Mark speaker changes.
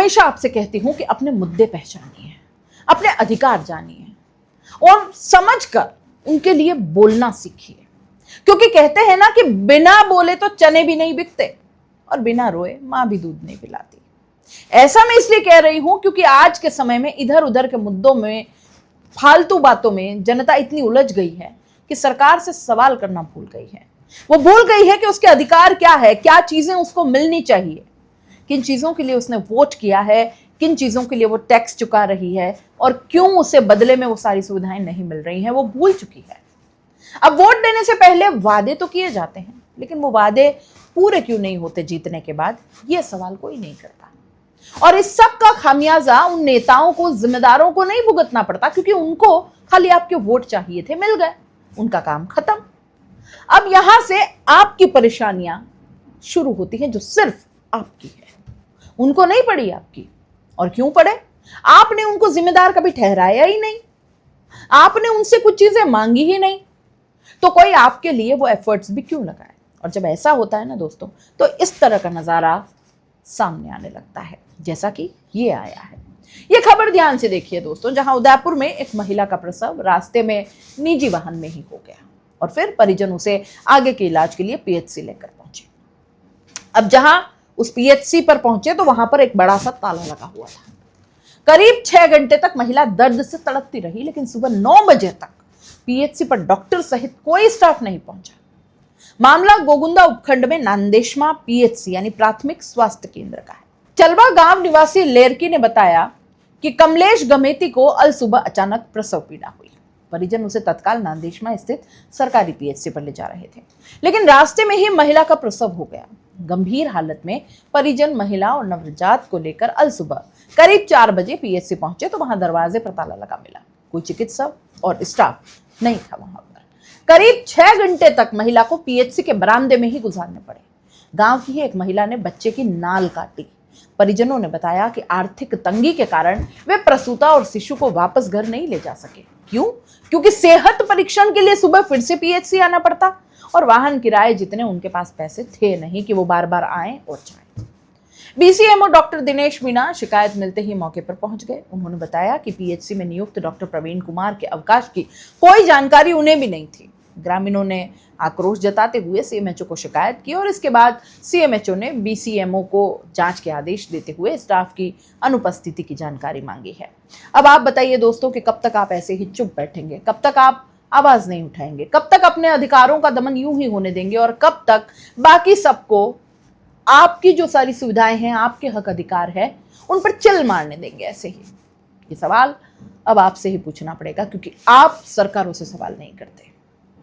Speaker 1: हमेशा आपसे कहती हूं कि अपने मुद्दे पहचानिए, अपने अधिकार जानिए और समझकर उनके लिए बोलना सीखिए। क्योंकि कहते हैं ना कि बिना बोले तो चने भी नहीं बिकते और बिना रोए मां भी दूध नहीं पिलाती। ऐसा मैं इसलिए कह रही हूं क्योंकि आज के समय में इधर उधर के मुद्दों में, फालतू बातों में जनता इतनी उलझ गई है कि सरकार से सवाल करना भूल गई है। वो भूल गई है कि उसके अधिकार क्या है, क्या चीजें उसको मिलनी चाहिए, किन चीजों के लिए उसने वोट किया है, किन चीजों के लिए वो टैक्स चुका रही है और क्यों उसे बदले में वो सारी सुविधाएं नहीं मिल रही हैं, वो भूल चुकी है। अब वोट देने से पहले वादे तो किए जाते हैं, लेकिन वो वादे पूरे क्यों नहीं होते जीतने के बाद, ये सवाल कोई नहीं करता। और इस सब का खामियाजा उन नेताओं को, जिम्मेदारों को नहीं भुगतना पड़ता, क्योंकि उनको खाली आपके वोट चाहिए थे, मिल गए, उनका काम खत्म। अब यहां से आपकी परेशानियां शुरू होती हैं जो सिर्फ आपकी है, उनको नहीं पड़ी आपकी। और क्यों पड़े? आपने उनको जिम्मेदार कभी ठहराया ही नहीं, आपने उनसे कुछ चीजें मांगी ही नहीं, तो कोई आपके लिए वो एफर्ट्स भी क्यों लगाए। और जब ऐसा होता है ना दोस्तों, तो इस तरह का नजारा सामने आने लगता है, जैसा कि ये आया है। ये खबर ध्यान से देखिए दोस्तों, जहां उदयपुर में एक महिला का प्रसव रास्ते में निजी वाहन में ही हो गया और फिर परिजन उसे आगे के इलाज के लिए पीएचसी लेकर पहुंचे। अब जहां उस पीएचसी पर पहुंचे तो वहां पर एक बड़ा सा ताला लगा हुआ था। करीब 6 घंटे तक महिला दर्द से तड़पती रही, लेकिन सुबह 9 बजे तक पीएचसी पर डॉक्टर सहित कोई स्टाफ नहीं पहुंचा। मामला गोगुंदा उपखंड में नांदेशमा पीएचसी यानी प्राथमिक स्वास्थ्य केंद्र का है। चलवा गांव निवासी लेरकी ने बताया कि कमलेश गमेती को अल सुबह अचानक प्रसव पीड़ा हुई। परिजन उसे तत्काल नांदेशमा स्थित सरकारी पीएचसी पर ले जा रहे थे, लेकिन रास्ते में ही महिला का प्रसव हो गया। गंभीर हालत में परिजन महिला और नवजात को लेकर अल सुबह करीब 4 बजे पीएचसी पहुंचे तो वहां दरवाजे पर ताला लगा मिला। कोई चिकित्सक और स्टाफ नहीं था वहां पर। करीब 6 घंटे तक महिला को पीएचसी के बरामदे में ही गुजारने पड़े। गांव की ही एक महिला ने बच्चे की नाल काटी। परिजनों ने बताया कि आर्थिक तंगी के कारण वे प्रसूता और शिशु को वापस घर नहीं ले जा सके। क्यों? क्योंकि सेहत परीक्षण के लिए सुबह फिर से पीएचसी आना पड़ता और वाहन किराए जितने उनके पास पैसे थे नहीं कि वो बार बार आए और जाएं। बीसीएमओ डॉक्टर दिनेश मीणा शिकायत मिलते ही मौके पर पहुंच गए। उन्होंने बताया कि पीएचसी में नियुक्त डॉक्टर प्रवीण कुमार के अवकाश की कोई जानकारी उन्हें भी नहीं थी। ग्रामीणों ने आक्रोश जताते हुए सीएमएचओ को शिकायत की और इसके बाद सीएमएचओ ने बीसीएमओ को जांच के आदेश देते हुए स्टाफ की अनुपस्थिति की जानकारी मांगी है। अब आप बताइए दोस्तों कि कब तक आप ऐसे ही चुप बैठेंगे, कब तक आप आवाज नहीं उठाएंगे, कब तक अपने अधिकारों का दमन यूं ही होने देंगे और कब तक बाकी सबको आपकी जो सारी सुविधाएं हैं, आपके हक अधिकार है, उन पर चिल मारने देंगे ऐसे ही। ये सवाल अब आपसे ही पूछना पड़ेगा, क्योंकि आप सरकारों से सवाल नहीं करते।